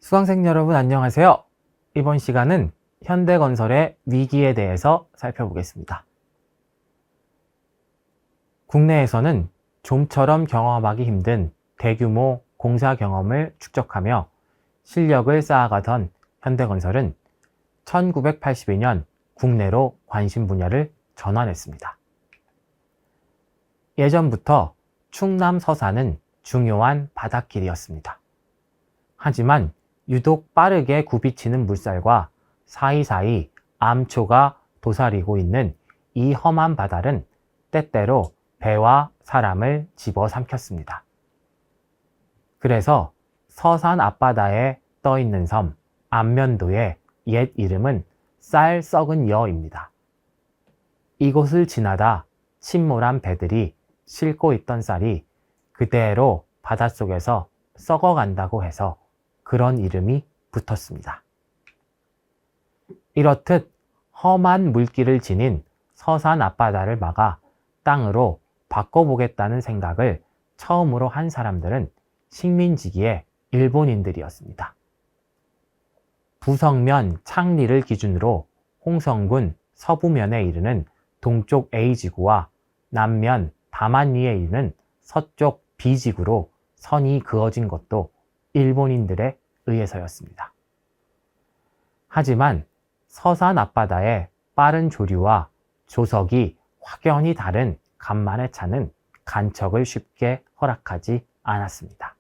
수강생 여러분 안녕하세요. 이번 시간은 현대건설의 위기에 대해서 살펴보겠습니다. 국내에서는 좀처럼 경험하기 힘든 대규모 공사 경험을 축적하며 실력을 쌓아가던 현대건설은 1982년 국내로 관심 분야를 전환했습니다. 예전부터 충남 서산은 중요한 바닷길이었습니다. 하지만 유독 빠르게 굽이치는 물살과 사이사이 암초가 도사리고 있는 이 험한 바다는 때때로 배와 사람을 집어삼켰습니다. 그래서 서산 앞바다에 떠있는 섬 안면도의 옛 이름은 쌀 썩은 여입니다. 이곳을 지나다 침몰한 배들이 싣고 있던 쌀이 그대로 바닷속에서 썩어간다고 해서 그런 이름이 붙었습니다. 이렇듯 험한 물길을 지닌 서산 앞바다를 막아 땅으로 바꿔보겠다는 생각을 처음으로 한 사람들은 식민지기의 일본인들이었습니다. 부성면 창리를 기준으로 홍성군 서부면에 이르는 동쪽 A지구와 남면 다만리에 이르는 서쪽 B지구로 선이 그어진 것도 일본인들에 의해서였습니다. 하지만 서산 앞바다의 빠른 조류와 조석이 확연히 다른 간만의 차는 간척을 쉽게 허락하지 않았습니다.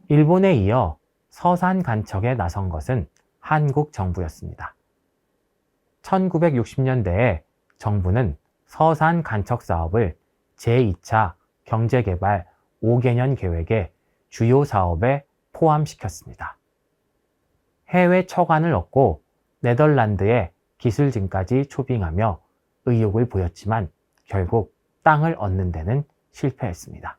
일본에 이어 서산 간척에 나선 것은 한국 정부였습니다. 1960년대에 정부는 서산 간척 사업을 제2차 경제개발 5개년 계획에 주요 사업에 포함시켰습니다. 해외 처관을 얻고 네덜란드의 기술진까지 초빙하며 의욕을 보였지만 결국 땅을 얻는 데는 실패했습니다.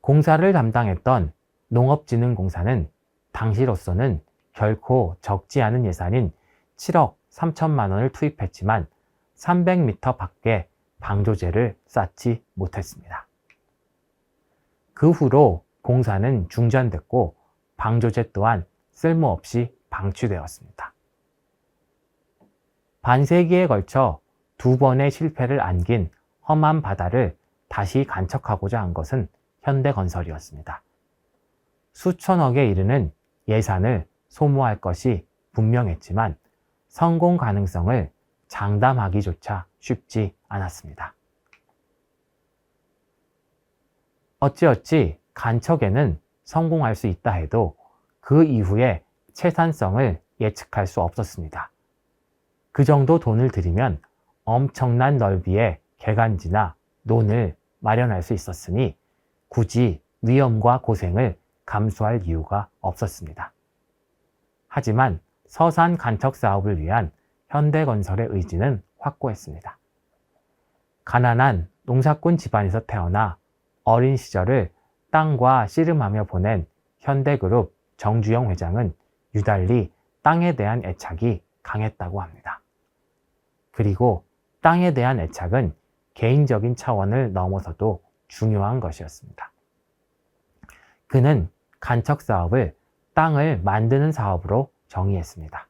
공사를 담당했던 농업진흥공사는 당시로서는 결코 적지 않은 예산인 7억 3천만 원을 투입했지만 300m 밖에 방조제를 쌓지 못했습니다. 그 후로 공사는 중단됐고 방조제 또한 쓸모없이 방치되었습니다. 반세기에 걸쳐 두 번의 실패를 안긴 험한 바다를 다시 간척하고자 한 것은 현대건설이었습니다. 수천억에 이르는 예산을 소모할 것이 분명했지만 성공 가능성을 장담하기조차 쉽지 않았습니다. 어찌어찌 간척에는 성공할 수 있다 해도 그 이후에 채산성을 예측할 수 없었습니다. 그 정도 돈을 들이면 엄청난 넓이의 개간지나 논을 마련할 수 있었으니 굳이 위험과 고생을 감수할 이유가 없었습니다. 하지만 서산 간척 사업을 위한 현대건설의 의지는 확고했습니다. 가난한 농사꾼 집안에서 태어나 어린 시절을 땅과 씨름하며 보낸 현대그룹 정주영 회장은 유달리 땅에 대한 애착이 강했다고 합니다. 그리고 땅에 대한 애착은 개인적인 차원을 넘어서도 중요한 것이었습니다. 그는 간척 사업을 땅을 만드는 사업으로 정의했습니다.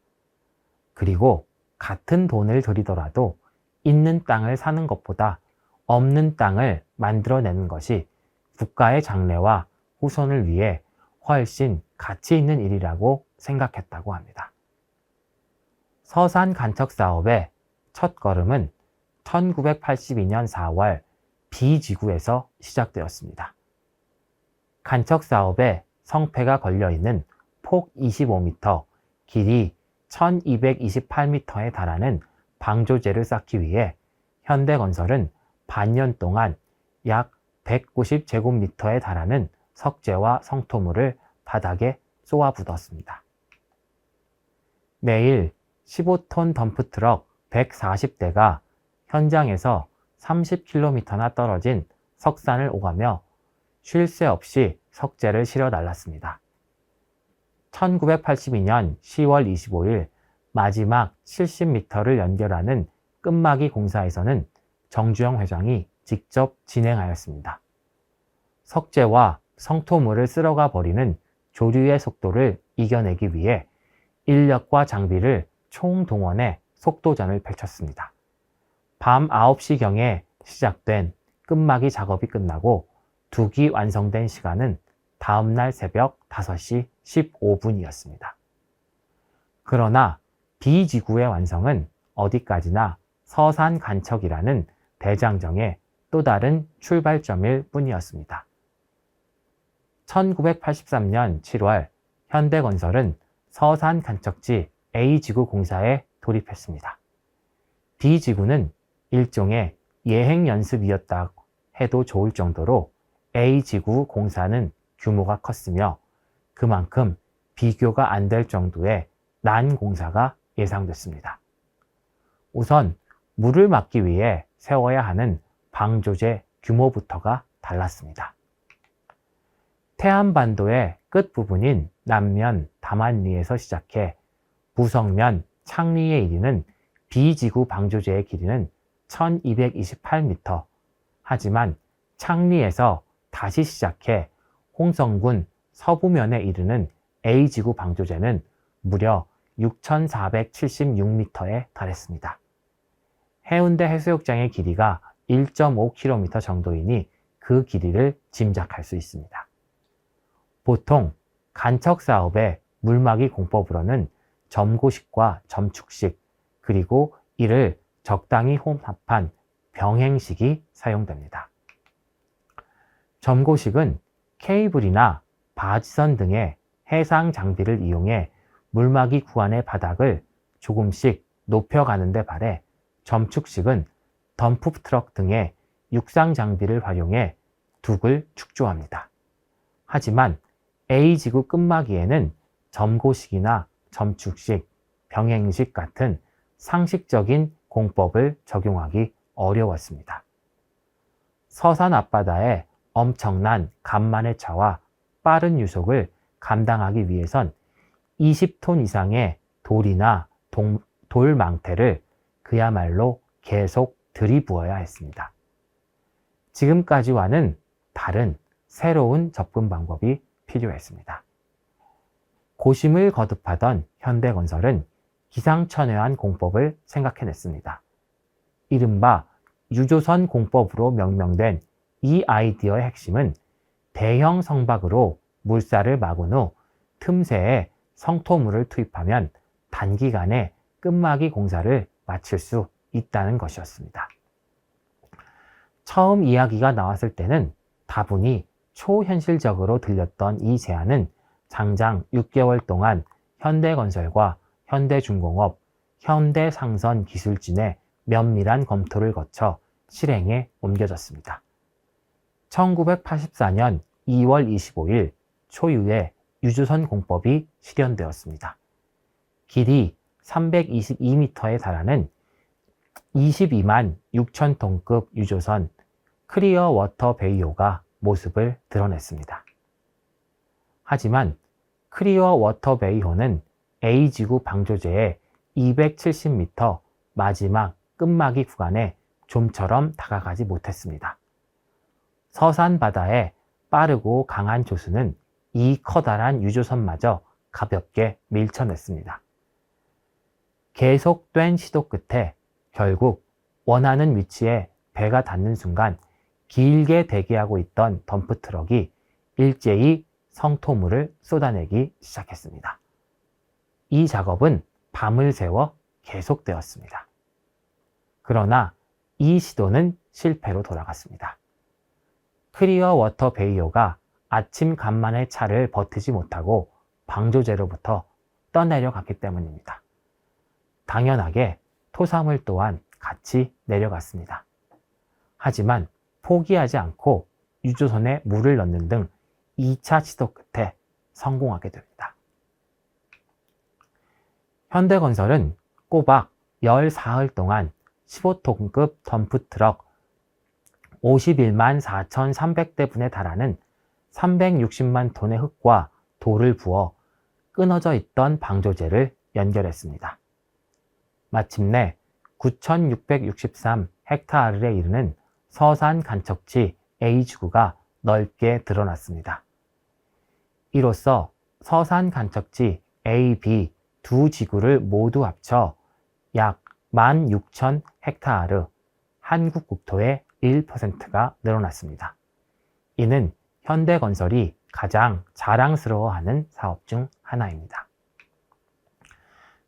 그리고 같은 돈을 들이더라도 있는 땅을 사는 것보다 없는 땅을 만들어내는 것이 국가의 장래와 후손을 위해 훨씬 가치 있는 일이라고 생각했다고 합니다. 서산 간척 사업의 첫 걸음은 1982년 4월 B지구에서 시작되었습니다. 간척 사업에 성패가 걸려있는 폭 25m, 길이 1228m에 달하는 방조제를 쌓기 위해 현대건설은 반년 동안 약 190제곱미터에 달하는 석재와 성토물을 바닥에 쏘아붓었습니다. 매일 15톤 덤프트럭 140대가 현장에서 30km나 떨어진 석산을 오가며 쉴 새 없이 석재를 실어 날랐습니다. 1982년 10월 25일 마지막 70m를 연결하는 끝막이 공사에서는 정주영 회장이 직접 진행하였습니다. 석재와 성토물을 쓸어가 버리는 조류의 속도를 이겨내기 위해 인력과 장비를 총동원해 속도전을 펼쳤습니다. 밤 9시경에 시작된 끝막이 작업이 끝나고 2기 완성된 시간은 다음날 새벽 5시 15분이었습니다. 그러나 B지구의 완성은 어디까지나 서산 간척이라는 대장정의 또 다른 출발점일 뿐이었습니다. 1983년 7월 현대건설은 서산 간척지 A지구 공사에 돌입했습니다. B지구는 일종의 예행 연습이었다 해도 좋을 정도로 A지구 공사는 규모가 컸으며 그만큼 비교가 안 될 정도의 난공사가 예상됐습니다. 우선 물을 막기 위해 세워야 하는 방조제 규모부터가 달랐습니다. 태안반도의 끝부분인 남면 담안리에서 시작해 부성면 창리에 이르는 B지구 방조제의 길이는 1228m. 하지만 창리에서 다시 시작해 홍성군 서부면에 이르는 A지구 방조제는 무려 6476m에 달했습니다. 해운대 해수욕장의 길이가 1.5km 정도이니 그 길이를 짐작할 수 있습니다. 보통 간척 사업의 물막이 공법으로는 점고식과 점축식 그리고 이를 적당히 혼합한 병행식이 사용됩니다. 점고식은 케이블이나 바지선 등의 해상 장비를 이용해 물막이 구간의 바닥을 조금씩 높여가는 데 발해 점축식은 덤프트럭 등의 육상 장비를 활용해 둑을 축조합니다. 하지만 A지구 끝마기에는 점고식이나 점축식, 병행식 같은 상식적인 공법을 적용하기 어려웠습니다. 서산 앞바다의 엄청난 간만의 차와 빠른 유속을 감당하기 위해선 20톤 이상의 돌이나 돌망태를 그야말로 계속 들이부어야 했습니다. 지금까지와는 다른 새로운 접근 방법이 필요했습니다. 고심을 거듭하던 현대건설은 기상천외한 공법을 생각해냈습니다. 이른바 유조선 공법으로 명명된 이 아이디어의 핵심은 대형 성박으로 물살을 막은 후 틈새에 성토물을 투입하면 단기간에 끝막이 공사를 마칠 수 있다는 것이었습니다. 처음 이야기가 나왔을 때는 다분히 초현실적으로 들렸던 이 제안은 장장 6개월 동안 현대건설과 현대중공업, 현대상선기술진의 면밀한 검토를 거쳐 실행에 옮겨졌습니다. 1984년 2월 25일 초유의 유조선 공법이 실현되었습니다. 길이 322m에 달하는 22만 6천 톤급 유조선 크리어 워터 베이호가 모습을 드러냈습니다. 하지만 크리어 워터 베이호는 A지구 방조제의 270m 마지막 끝막이 구간에 좀처럼 다가가지 못했습니다. 서산 바다의 빠르고 강한 조수는 이 커다란 유조선마저 가볍게 밀쳐냈습니다. 계속된 시도 끝에 결국 원하는 위치에 배가 닿는 순간 길게 대기하고 있던 덤프트럭이 일제히 성토물을 쏟아내기 시작했습니다. 이 작업은 밤을 새워 계속되었습니다. 그러나 이 시도는 실패로 돌아갔습니다. 크리어 워터 베이호가 아침 간만의 차를 버티지 못하고 방조제로부터 떠내려갔기 때문입니다. 당연하게 토사물 또한 같이 내려갔습니다. 하지만 포기하지 않고 유조선에 물을 넣는 등 2차 시도 끝에 성공하게 됩니다. 현대건설은 꼬박 14일 동안 15톤급 덤프트럭 51만 4,300대분에 달하는 360만 톤의 흙과 돌을 부어 끊어져 있던 방조제를 연결했습니다. 마침내 9,663 헥타르에 이르는 서산 간척지 A지구가 넓게 드러났습니다. 이로써 서산 간척지 A, B 두 지구를 모두 합쳐 약 16,000헥타르, 한국 국토의 1%가 늘어났습니다. 이는 현대건설이 가장 자랑스러워하는 사업 중 하나입니다.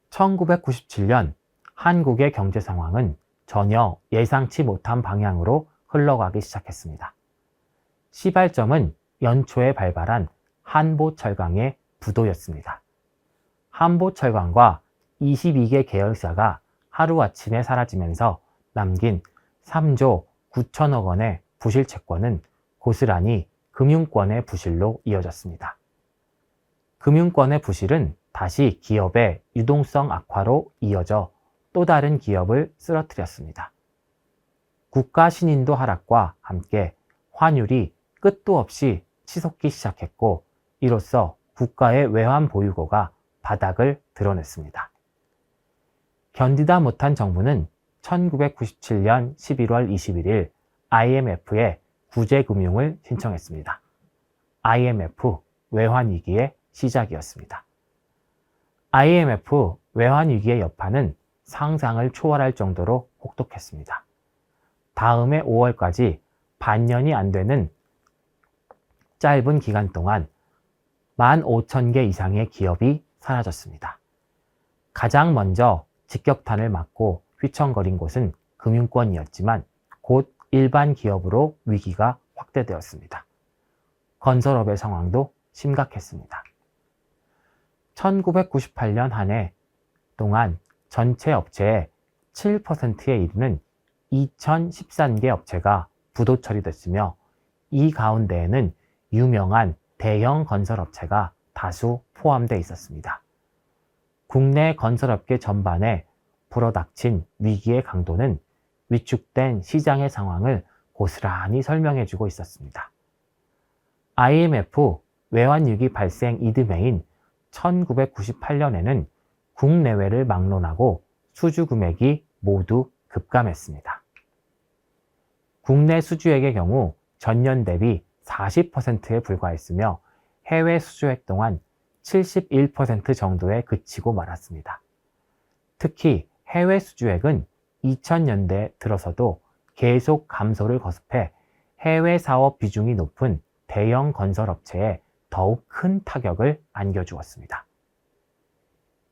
1997년 한국의 경제 상황은 전혀 예상치 못한 방향으로 흘러가기 시작했습니다. 시발점은 연초에 발발한 한보철강의 부도였습니다. 한보철강과 22개 계열사가 하루아침에 사라지면서 남긴 3조 9천억 원의 부실 채권은 고스란히 금융권의 부실로 이어졌습니다. 금융권의 부실은 다시 기업의 유동성 악화로 이어져 또 다른 기업을 쓰러뜨렸습니다. 국가 신인도 하락과 함께 환율이 끝도 없이 치솟기 시작했고, 이로써 국가의 외환 보유고가 바닥을 드러냈습니다. 견디다 못한 정부는 1997년 11월 21일 IMF에 구제금융을 신청했습니다. IMF 외환위기의 시작이었습니다. IMF 외환위기의 여파는 상상을 초월할 정도로 혹독했습니다. 다음해 5월까지 반년이 안 되는 짧은 기간 동안 15,000개 이상의 기업이 사라졌습니다. 가장 먼저 직격탄을 맞고 휘청거린 곳은 금융권이었지만 곧 일반 기업으로 위기가 확대되었습니다. 건설업의 상황도 심각했습니다. 1998년 한 해 동안 전체 업체의 7%에 이르는 2,013개 업체가 부도 처리됐으며, 이 가운데에는 유명한 대형 건설업체가 다수 포함되어 있었습니다. 국내 건설업계 전반에 불어닥친 위기의 강도는 위축된 시장의 상황을 고스란히 설명해주고 있었습니다. IMF 외환위기 발생 이듬해인 1998년에는 국내외를 막론하고 수주 금액이 모두 급감했습니다. 국내 수주액의 경우 전년 대비 40%에 불과했으며 해외 수주액 동안 71% 정도에 그치고 말았습니다. 특히 해외 수주액은 2000년대 들어서도 계속 감소를 거듭해 해외 사업 비중이 높은 대형 건설업체에 더욱 큰 타격을 안겨주었습니다.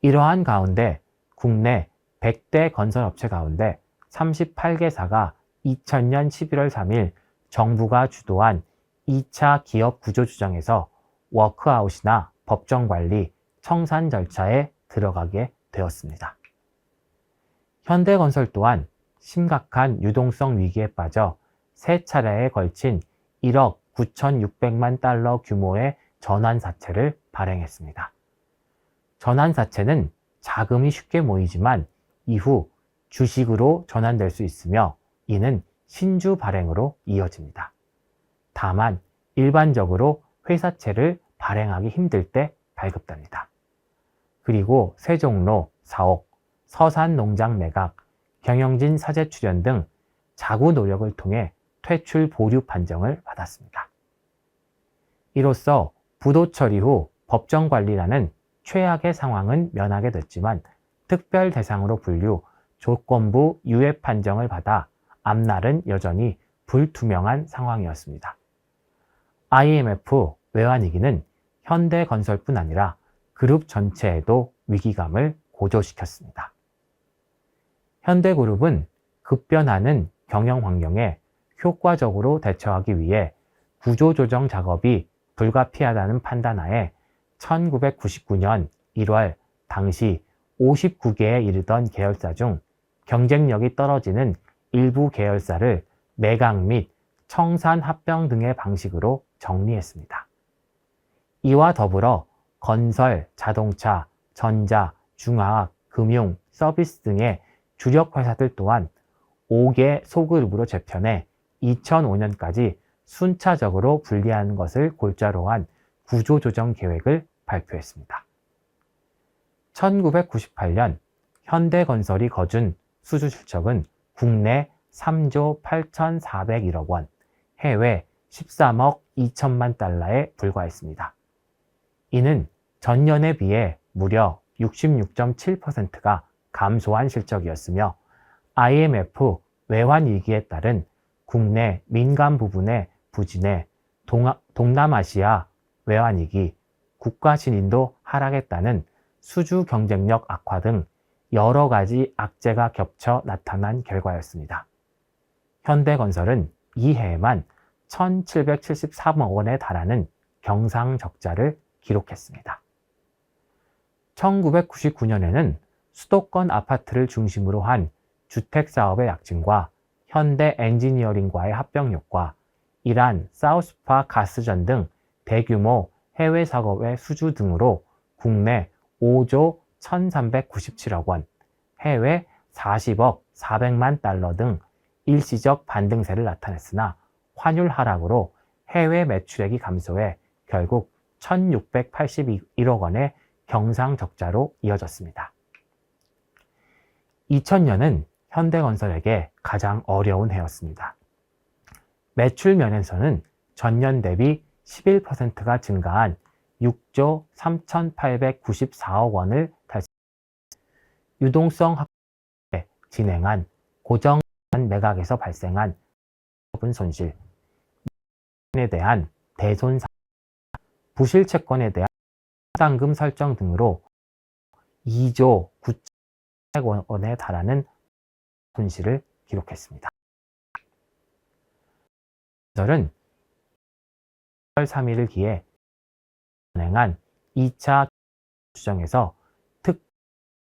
이러한 가운데 국내 100대 건설업체 가운데 38개사가 2000년 11월 3일 정부가 주도한 2차 기업 구조조정에서 워크아웃이나 법정관리, 청산 절차에 들어가게 되었습니다. 현대건설 또한 심각한 유동성 위기에 빠져 세 차례에 걸친 1억 9,600만 달러 규모의 전환사채를 발행했습니다. 전환사채는 자금이 쉽게 모이지만 이후 주식으로 전환될 수 있으며, 이는 신주 발행으로 이어집니다. 다만 일반적으로 회사채를 발행하기 힘들 때 발급됩니다. 그리고 세종로, 사옥, 서산농장 매각, 경영진 사재 출연 등 자구 노력을 통해 퇴출 보류 판정을 받았습니다. 이로써 부도 처리 후 법정관리라는 최악의 상황은 면하게 됐지만 특별 대상으로 분류, 조건부 유예 판정을 받아 앞날은 여전히 불투명한 상황이었습니다. IMF 외환위기는 현대건설뿐 아니라 그룹 전체에도 위기감을 고조시켰습니다. 현대그룹은 급변하는 경영 환경에 효과적으로 대처하기 위해 구조조정 작업이 불가피하다는 판단하에 1999년 1월 당시 59개에 이르던 계열사 중 경쟁력이 떨어지는 일부 계열사를 매각 및 청산 합병 등의 방식으로 정리했습니다. 이와 더불어 건설, 자동차, 전자, 중화학, 금융, 서비스 등의 주력 회사들 또한 5개 소그룹으로 재편해 2005년까지 순차적으로 분리하는 것을 골자로 한 구조조정 계획을 발표했습니다. 1998년 현대건설이 거둔 수주 실적은 국내 3조 8,401억 원, 해외 13억 2천만 달러에 불과했습니다. 이는 전년에 비해 무려 66.7%가 감소한 실적이었으며 IMF 외환 위기에 따른 국내 민간 부분의 부진에 동남아시아 외환 위기, 국가 신인도 하락했다는 수주 경쟁력 악화 등 여러 가지 악재가 겹쳐 나타난 결과였습니다. 현대건설은 이 해에만 1,773억 원에 달하는 경상적자를 기록했습니다. 1999년에는 수도권 아파트를 중심으로 한 주택사업의 약진과 현대 엔지니어링과의 합병력과 이란 사우스파 가스전 등 대규모 해외 사업의 수주 등으로 국내 5조 1,397억 원, 해외 40억 400만 달러 등 일시적 반등세를 나타냈으나 환율 하락으로 해외 매출액이 감소해 결국 1,681억 원의 경상적자로 이어졌습니다. 2000년은 현대건설에게 가장 어려운 해였습니다. 매출 면에서는 전년 대비 11%가 증가한 6조 3,894억 원을 달성했습니다. 유동성 확대 진행한 고정 매각에서 발생한 손실, 에 대한 대손상, 부실 채권에 대한 상금 설정 등으로 2조 9,100억 원에 달하는 손실을 기록했습니다. 건설은 1월 3일을 기해 진행한 2차 추정에서 특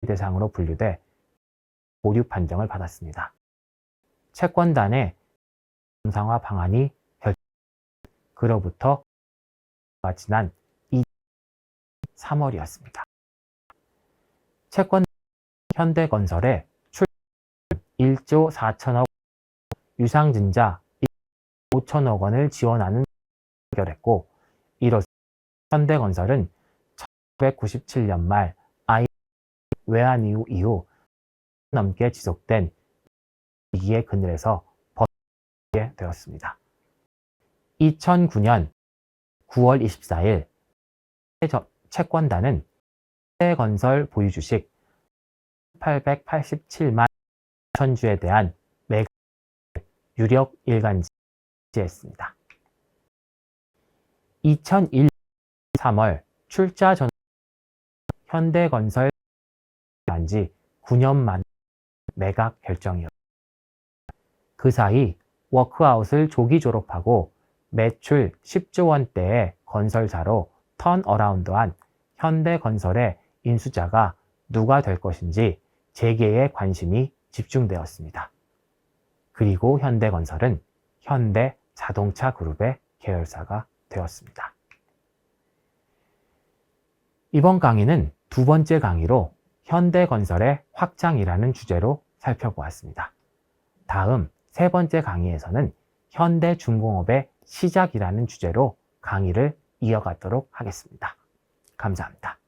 대상으로 분류돼 보류 판정을 받았습니다. 채권단의 정상화 방안이 그로부터 지난 3월이었습니다. 채권 현대건설의 출 1조 4천억 유상증자 5천억 원을 지원하는 결정했고, 이로써 현대건설은 1997년 말 외환 이후 넘게 지속된 위기의 그늘에서 벗어나게 되었습니다. 2009년 9월 24일 채권단은 현대건설 보유주식 887만 1천주에 대한 매각 유력 일간지했습니다. 2001년 3월 출자 전 현대건설 한지 9년 만 매각 결정이었습니다. 그 사이 워크아웃을 조기 졸업하고 매출 10조 원대의 건설사로 턴어라운드한 현대건설의 인수자가 누가 될 것인지 재계의 관심이 집중되었습니다. 그리고 현대건설은 현대자동차그룹의 계열사가 되었습니다. 이번 강의는 두 번째 강의로 현대건설의 확장이라는 주제로 살펴보았습니다. 다음 세 번째 강의에서는 현대중공업의 시작이라는 주제로 강의를 이어가도록 하겠습니다. 감사합니다.